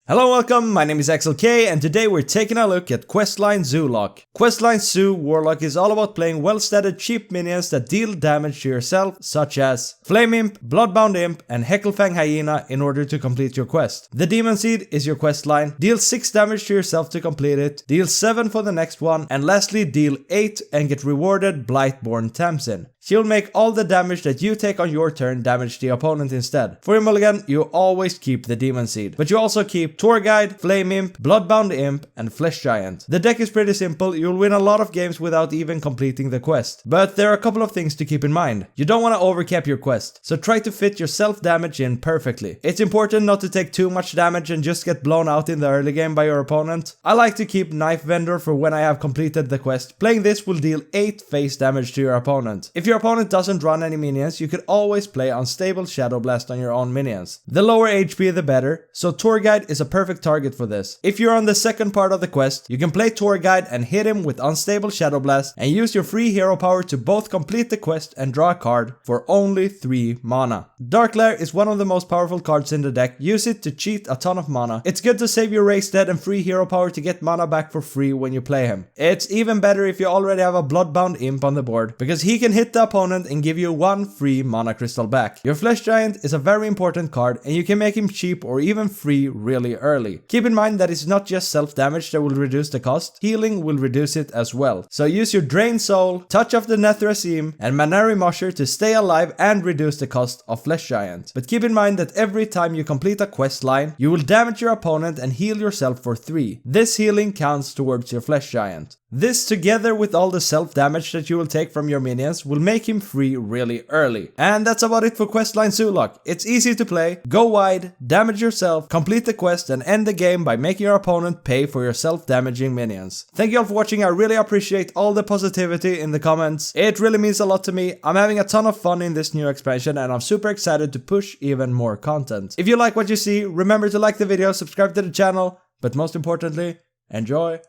Hello, welcome, my name is XLK and today we're taking a look at Questline Zoolock. Questline Zoo Warlock is all about playing well-statted cheap minions that deal damage to yourself, such as Flame Imp, Bloodbound Imp and Hecklefang Hyena in order to complete your quest. The Demon Seed is your questline, deal 6 damage to yourself to complete it, deal 7 for the next one, and lastly deal 8 and get rewarded Blightborn Tamsin. She'll make all the damage that you take on your turn damage the opponent instead. For your mulligan, you always keep the Demon Seed, but you also keep Tour Guide, Flame Imp, Bloodbound Imp, and Flesh Giant. The deck is pretty simple, you'll win a lot of games without even completing the quest. But there are a couple of things to keep in mind. You don't want to overcap your quest, so try to fit your self-damage in perfectly. It's important not to take too much damage and just get blown out in the early game by your opponent. I like to keep Knife Vendor for when I have completed the quest. Playing this will deal 8 face damage to your opponent. If your opponent doesn't run any minions, you could always play Unstable Shadow Blast on your own minions. The lower HP the better, so Tour Guide is a perfect target for this. If you're on the second part of the quest, you can play Tour Guide and hit him with Unstable Shadow Blast and use your free hero power to both complete the quest and draw a card for only 3 mana. Dark Lair is one of the most powerful cards in the deck. Use it to cheat a ton of mana. It's good to save your race dead and free hero power to get mana back for free when you play him. It's even better if you already have a Bloodbound Imp on the board, because he can hit the opponent and give you 1 free mana crystal back. Your Flesh Giant is a very important card and you can make him cheap or even free really early. Keep in mind that it's not just self-damage that will reduce the cost, healing will reduce it as well. So use your Drain Soul, Touch of the Nethracim and Manary Mosher to stay alive and reduce the cost of Flesh Giant. But keep in mind that every time you complete a quest line, you will damage your opponent and heal yourself for 3. This healing counts towards your Flesh Giant. This, together with all the self-damage that you will take from your minions, will make him free really early. And that's about it for Questline Zoolock. It's easy to play, go wide, damage yourself, complete the quest and end the game by making your opponent pay for your self-damaging minions. Thank you all for watching, I really appreciate all the positivity in the comments. It really means a lot to me. I'm having a ton of fun in this new expansion and I'm super excited to push even more content. If you like what you see, remember to like the video, subscribe to the channel, but most importantly, enjoy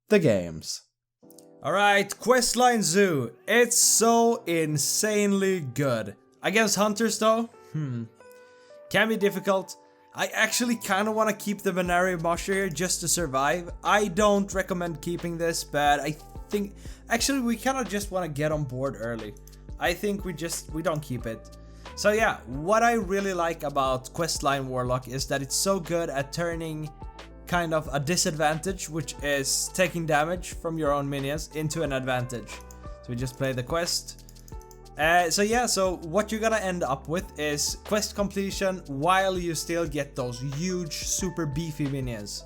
the games. Alright, Questline Zoo. It's so insanely good. Against hunters though, can be difficult. I actually kind of want to keep the Manary Mosher here just to survive. I don't recommend keeping this, but I think actually we kind of just want to get on board early. I think we don't keep it. So yeah, what I really like about Questline Warlock is that it's so good at turning kind of a disadvantage, which is taking damage from your own minions, into an advantage. So we just play the quest. So what you're gonna end up with is quest completion while you still get those huge, super beefy minions.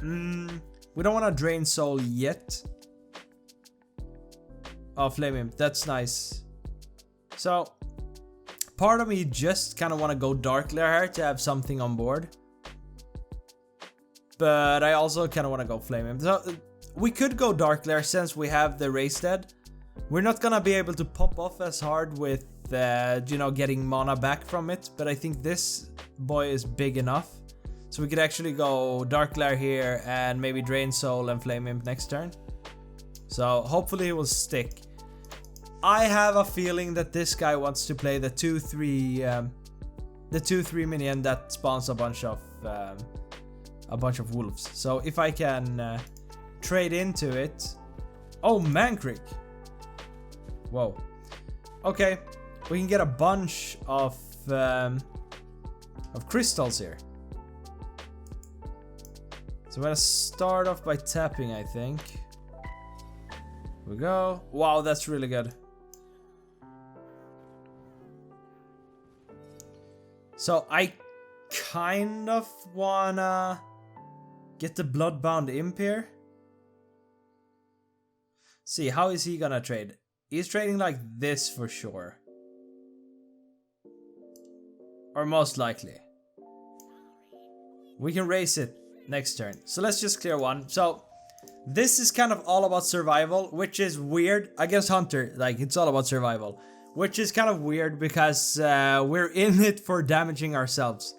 We don't want to Drain Soul yet. Oh, Flame Imp, that's nice. So, part of me just kind of want to go Dark Lair here to have something on board. But I also kind of want to go Flame Imp. So, we could go Dark Lair since we have the race dead. We're not gonna be able to pop off as hard with, getting mana back from it. But I think this boy is big enough. So we could actually go Dark Lair here and maybe Drain Soul and Flame Imp next turn. So hopefully it will stick. I have a feeling that this guy wants to play the 2-3 minion that spawns a bunch of wolves. So if I can trade into it. Oh, Mankrik. Whoa. Okay, we can get a bunch of crystals here. So I'm gonna start off by tapping, I think. Here we go. Wow, that's really good. So I kind of wanna get the Bloodbound Imp here. See, how is he gonna trade? He's trading like this for sure. Or most likely. We can raise it next turn. So let's just clear one. So this is kind of all about survival, which is weird. Against Hunter, like it's all about survival. Which is kind of weird because we're in it for damaging ourselves.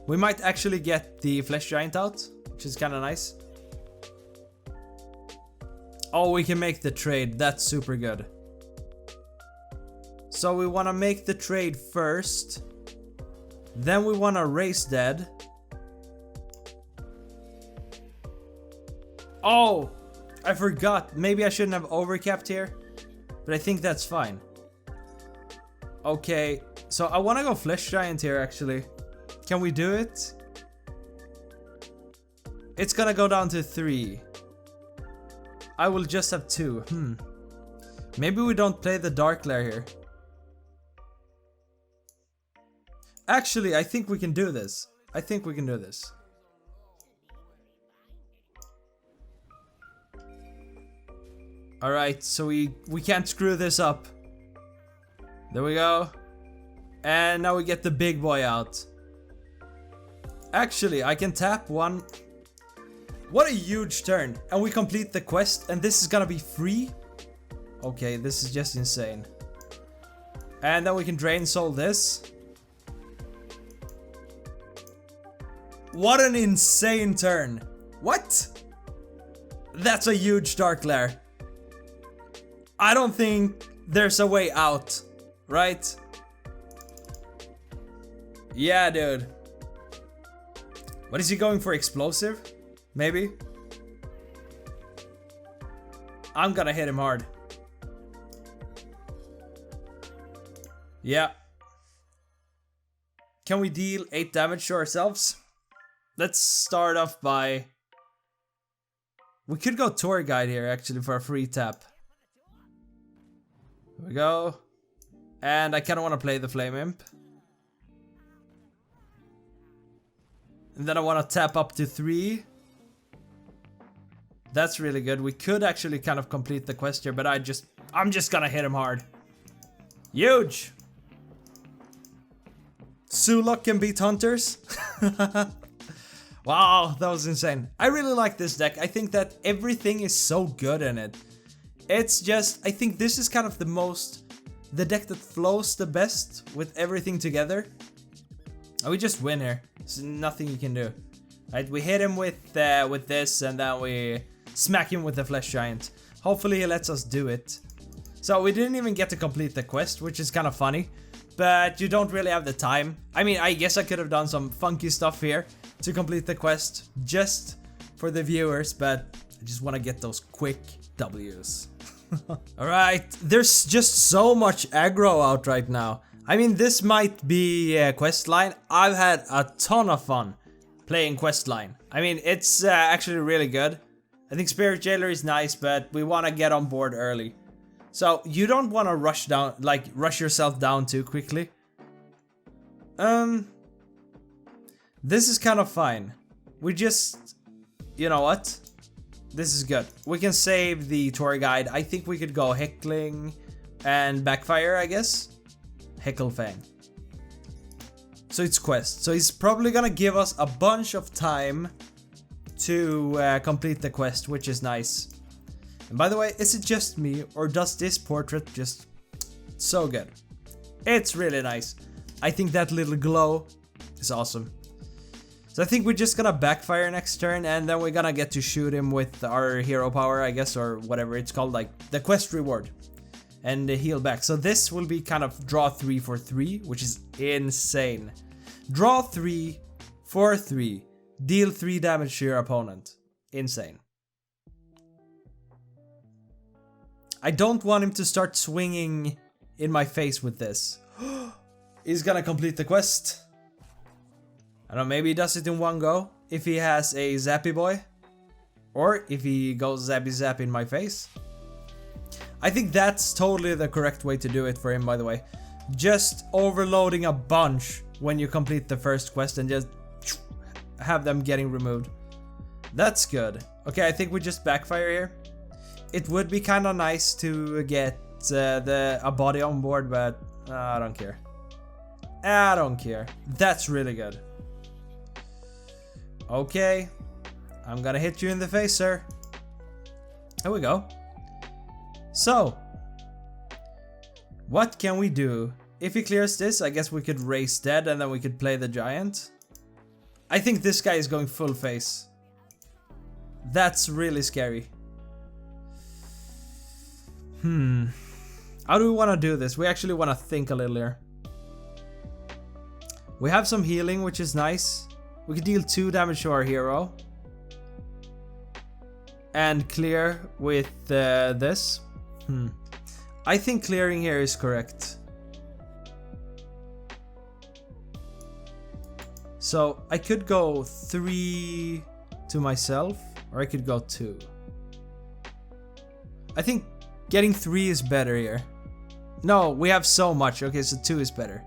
We might actually get the Flesh Giant out, which is kind of nice. Oh, we can make the trade. That's super good. So we want to make the trade first. Then we want to race dead. Oh, I forgot. Maybe I shouldn't have overcapped here, but I think that's fine. Okay, so I want to go Flesh Giant here actually. Can we do it? It's gonna go down to 3. I will just have 2. Maybe we don't play the Dark Lair here. Actually, I think we can do this. I think we can do this. Alright, so we can't screw this up. There we go. And now we get the big boy out. Actually, I can tap 1. What a huge turn. And we complete the quest, and this is gonna be free. Okay, this is just insane. And then we can drain soul this. What an insane turn. What? That's a huge Dark Lair. I don't think there's a way out, right? Yeah, dude. What is he going for? Explosive? Maybe? I'm gonna hit him hard. Yeah. Can we deal 8 damage to ourselves? Let's start off by... We could go Tour Guide here actually for a free tap. Here we go. And I kinda wanna play the Flame Imp. And then I wanna tap up to 3. That's really good. We could actually kind of complete the quest here, but I'm just gonna hit him hard. Huge! Zoolock can beat hunters. Wow, that was insane. I really like this deck. I think that everything is so good in it. It's just, I think this is kind of the deck that flows the best with everything together. And we just win here. There's nothing you can do. Right, we hit him with this, and then we smack him with the Flesh Giant. Hopefully he lets us do it. So we didn't even get to complete the quest, which is kind of funny. But you don't really have the time. I mean, I guess I could have done some funky stuff here to complete the quest just for the viewers, but I just want to get those quick W's. Alright, there's just so much aggro out right now. I mean, this might be Questline. I've had a ton of fun playing Questline. I mean, it's actually really good. I think Spirit Jailer is nice, but we want to get on board early. So you don't want to rush yourself down too quickly. This is kind of fine. We just, you know what? This is good. We can save the tour guide. I think we could go Heckling and Backfire, I guess. Hecklefang. So it's quest. So he's probably gonna give us a bunch of time to complete the quest, which is nice. And by the way, is it just me, or does this portrait just so good? It's really nice. I think that little glow is awesome. So I think we're just gonna backfire next turn, and then we're gonna get to shoot him with our hero power, I guess, or whatever it's called, like the quest reward. And heal back. So this will be kind of draw 3 for 3, which is insane. Draw 3 for 3. Deal 3 damage to your opponent. Insane. I don't want him to start swinging in my face with this. He's gonna complete the quest. I don't know, maybe he does it in one go. If he has a Zappy Boy. Or if he goes Zappy Zap in my face. I think that's totally the correct way to do it for him, by the way. Just overloading a bunch when you complete the first quest and just have them getting removed. That's good. Okay, I think we just backfire here. It would be kind of nice to get a body on board, but I don't care. I don't care. That's really good. Okay. I'm gonna hit you in the face, sir. There we go. So, what can we do? If he clears this, I guess we could raise dead and then we could play the giant. I think this guy is going full face. That's really scary. How do we want to do this? We actually want to think a little here. We have some healing, which is nice. We could deal 2 damage to our hero. and clear with this. I think clearing here is correct. So I could go 3 to myself, or I could go 2. I think getting 3 is better here. No, we have so much. Okay, so 2 is better.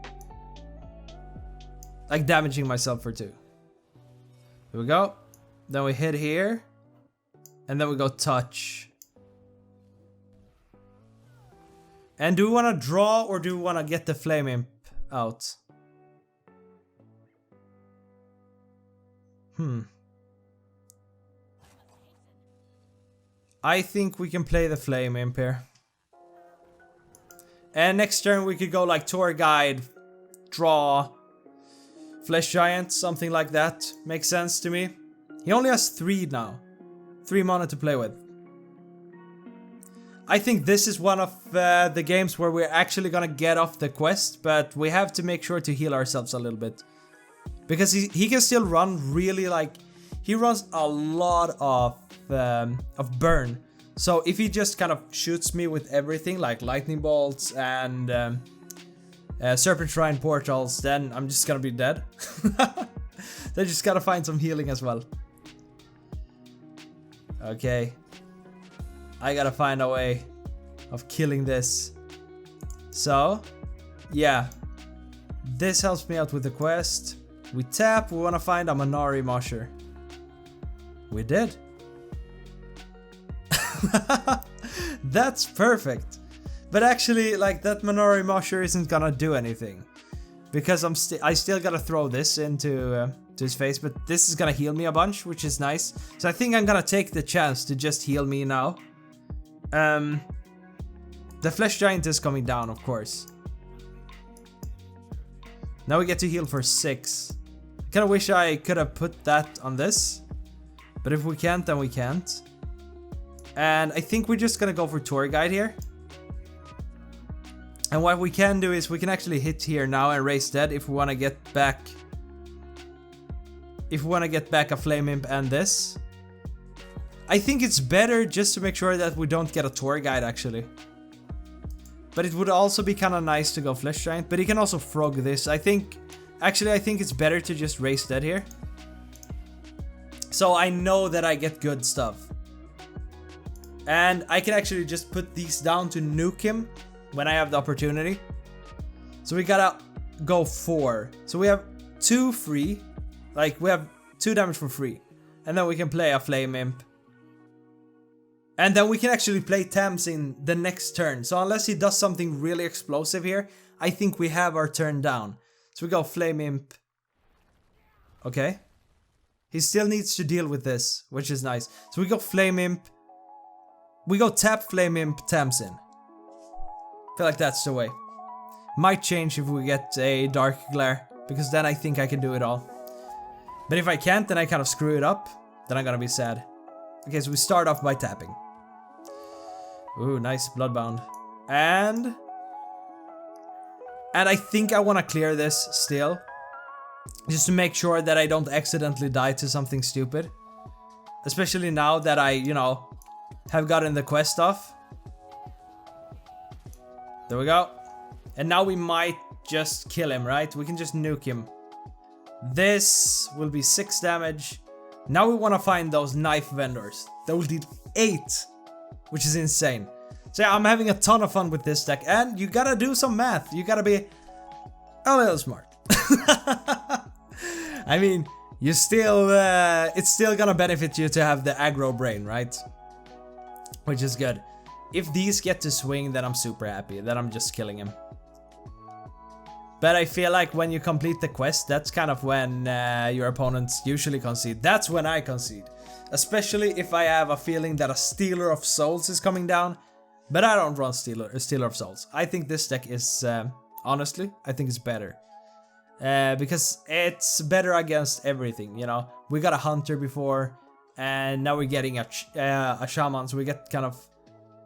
Like damaging myself for 2. Here we go. Then we hit here. And then we go touch. And do we want to draw or do we want to get the Flame Imp out? I think we can play the Flame Imp here. And next turn we could go like Tour Guide, draw, Flesh Giant, something like that. Makes sense to me. He only has 3 now. 3 mana to play with. I think this is one of the games where we're actually gonna get off the quest, but we have to make sure to heal ourselves a little bit. Because he can still run really like... He runs a lot of burn. So if he just kind of shoots me with everything, like lightning bolts and serpent shrine portals, then I'm just gonna be dead. They just gotta find some healing as well. Okay. I gotta find a way of killing this. So, yeah. This helps me out with the quest. We tap, we wanna find a Manari Mosher. We did. That's perfect. But actually, like, that Manari Mosher isn't gonna do anything. Because I still gotta throw this into to his face, but this is gonna heal me a bunch, which is nice. So I think I'm gonna take the chance to just heal me now. The Flesh Giant is coming down, of course. Now we get to heal for 6. I kinda wish I could have put that on this. But if we can't, then we can't. And I think we're just gonna go for Tour Guide here. And what we can do is we can actually hit here now and raise dead if we wanna get back. If we wanna get back a Flame Imp and this. I think it's better just to make sure that we don't get a Tour Guide actually. But it would also be kinda nice to go Flesh Giant, but he can also frog this. I think it's better to just raise dead here. So I know that I get good stuff. And I can actually just put these down to nuke him when I have the opportunity. So we gotta go 4. So we have 2 free. Like, we have 2 damage for free. And then we can play a Flame Imp. And then we can actually play Tamsin the next turn. So unless he does something really explosive here, I think we have our turn down. So we go Flame Imp. Okay. He still needs to deal with this, which is nice. So we go Flame Imp. We go tap Flame Imp Tamsin. Feel like that's the way. Might change if we get a Dark Glare, because then I think I can do it all. But if I can't, then I kind of screw it up. Then I'm gonna be sad. Okay, so we start off by tapping. Ooh, nice Bloodbound. And I think I want to clear this still. Just to make sure that I don't accidentally die to something stupid. Especially now that I, you know, have gotten the quest off. There we go. And now we might just kill him, right? We can just nuke him. This will be 6 damage. Now we want to find those knife vendors. That will deal 8. Which is insane. So yeah, I'm having a ton of fun with this deck. And you gotta do some math. You gotta be a little smart. I mean, you still, it's still gonna benefit you to have the aggro brain, right? Which is good. If these get to swing, then I'm super happy. Then I'm just killing him. But I feel like when you complete the quest, that's kind of when your opponents usually concede. That's when I concede. Especially if I have a feeling that a Stealer of Souls is coming down. But I don't run Stealer of Souls. I think this deck is, honestly, I think it's better. Because it's better against everything, you know. We got a Hunter before, and now we're getting a Shaman. So we get kind of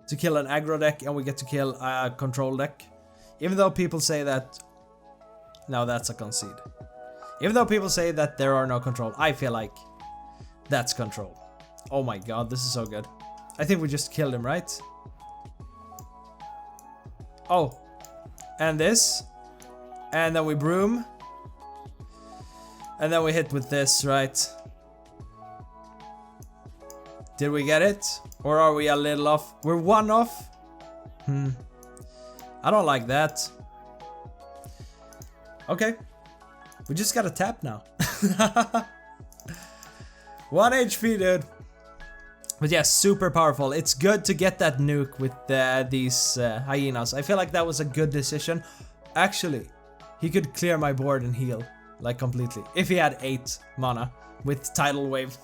to kill an aggro deck, and we get to kill a control deck. Even though people say that... No, that's a concede. Even though people say that there are no control, I feel like that's control. Oh my god, this is so good. I think we just killed him, right? Oh. And this. And then we broom. And then we hit with this, right? Did we get it? Or are we a little off? We're one off? I don't like that. Okay. We just gotta tap now. 1 HP, dude. But yeah, super powerful. It's good to get that nuke with these hyenas. I feel like that was a good decision. Actually, he could clear my board and heal. Like completely. If he had 8 mana with Tidal Wave.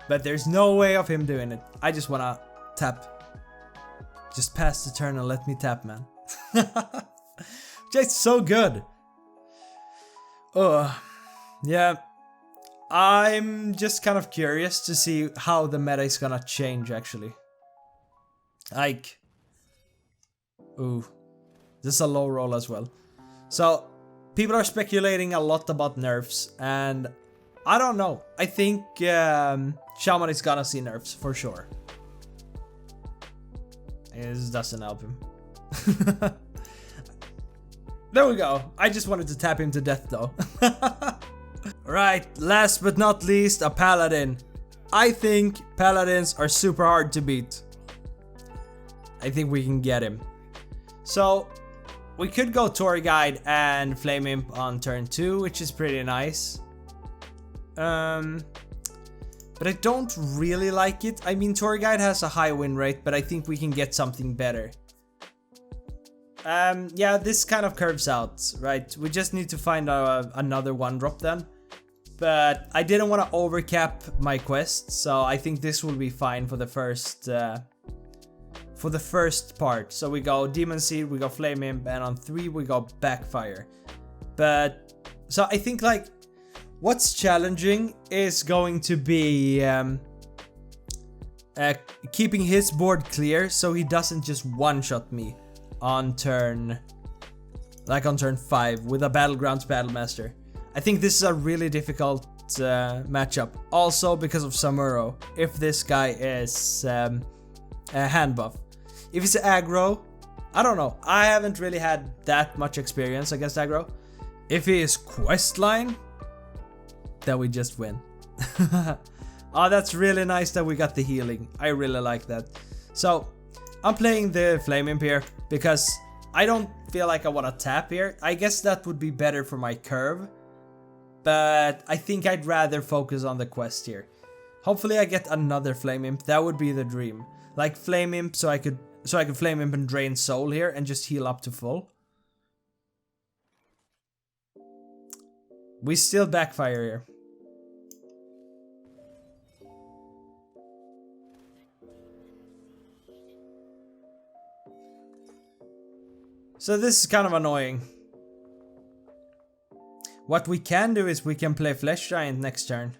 But there's no way of him doing it. I just wanna tap. Just pass the turn and let me tap, man. Just so good. Yeah. I'm just kind of curious to see how the meta is gonna change, actually. Like... Ooh. This is a low roll as well. So, people are speculating a lot about nerfs, and I don't know. I think Shaman is gonna see nerfs, for sure. This doesn't help him. There we go. I just wanted to tap him to death, though. Right, last but not least, a Paladin. I think Paladins are super hard to beat. I think we can get him. So, we could go Tour Guide and Flame Imp on turn 2, which is pretty nice. But I don't really like it. I mean, Tour Guide has a high win rate, but I think we can get something better. Yeah, this kind of curves out, right? We just need to find another 1-drop then. But I didn't want to overcap my quest, so I think this will be fine for the first part. So we go Demon Seed, we go Flame Imp, and on 3 we go Backfire. But so I think like what's challenging is going to be keeping his board clear so he doesn't just one-shot me on turn 5 with a Battlegrounds Battlemaster. I think this is a really difficult matchup. Also because of Samuro, if this guy is a hand buff. If he's aggro, I don't know. I haven't really had that much experience against aggro. If he is Questline, then we just win. Oh, that's really nice that we got the healing. I really like that. So, I'm playing the Flame Imp here because I don't feel like I want to tap here. I guess that would be better for my curve. But I think I'd rather focus on the quest here. Hopefully I get another Flame Imp. That would be the dream. Like Flame Imp so I could Flame Imp and drain soul here and just heal up to full. We still Backfire here. So this is kind of annoying. What we can do is we can play Flesh Giant next turn,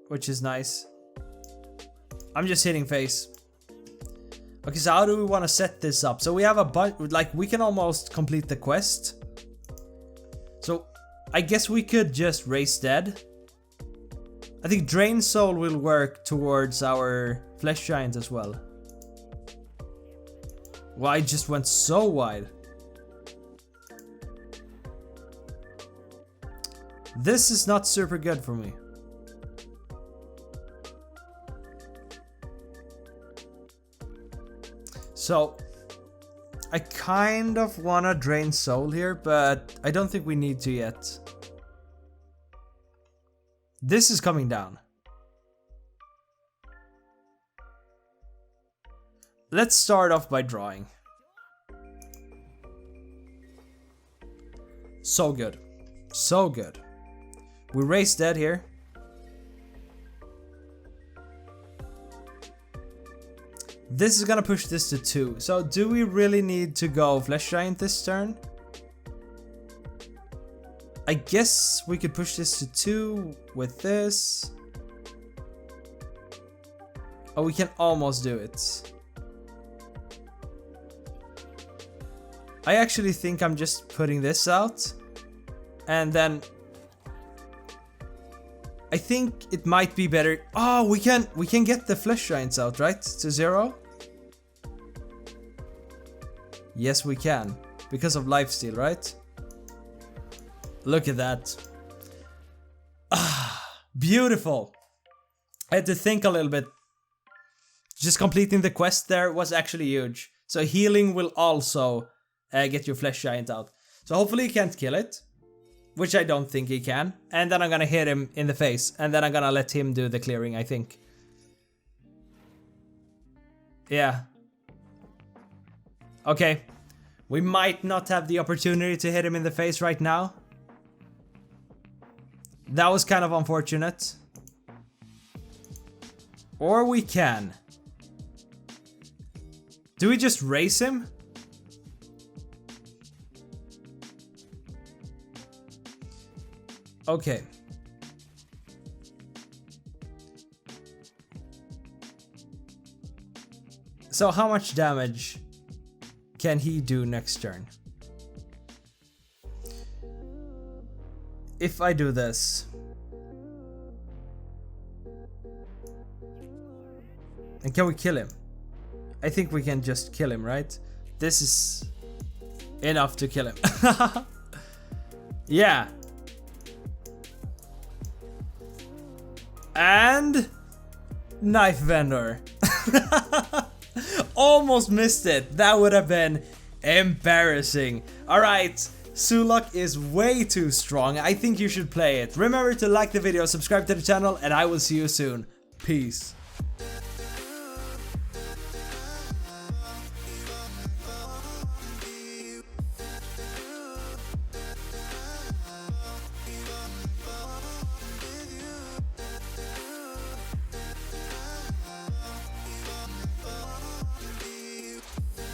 which is nice. I'm just hitting face. Okay, so how do we want to set this up? So we have a like we can almost complete the quest. So I guess we could just raise dead. I think Drain Soul will work towards our Flesh Giant as well. Well, I just went so wide. This is not super good for me. So, I kind of wanna drain soul here, but I don't think we need to yet. This is coming down. Let's start off by drawing. So good. So good. We raise dead here. This is gonna push this to 2. So do we really need to go Flesh Giant this turn? I guess we could push this to 2 with this. Oh, we can almost do it. I actually think I'm just putting this out. And then... I think it might be better. Oh, we can get the flesh giants out, right? To 0? Yes, we can. Because of lifesteal, right? Look at that. Ah, beautiful. I had to think a little bit. Just completing the quest there was actually huge. So healing will also get your flesh giant out. So hopefully he can't kill it. Which I don't think he can. And then I'm gonna hit him in the face. And then I'm gonna let him do the clearing, I think. Yeah. Okay. We might not have the opportunity to hit him in the face right now. That was kind of unfortunate. Or we can. Do we just raise him? Okay. So how much damage can he do next turn? If I do this. And can we kill him? I think we can just kill him, right? This is enough to kill him. Yeah. And knife vendor. Almost missed it. That would have been embarrassing. Alright, Zoolock is way too strong. I think you should play it. Remember to like the video, subscribe to the channel, and I will see you soon. Peace.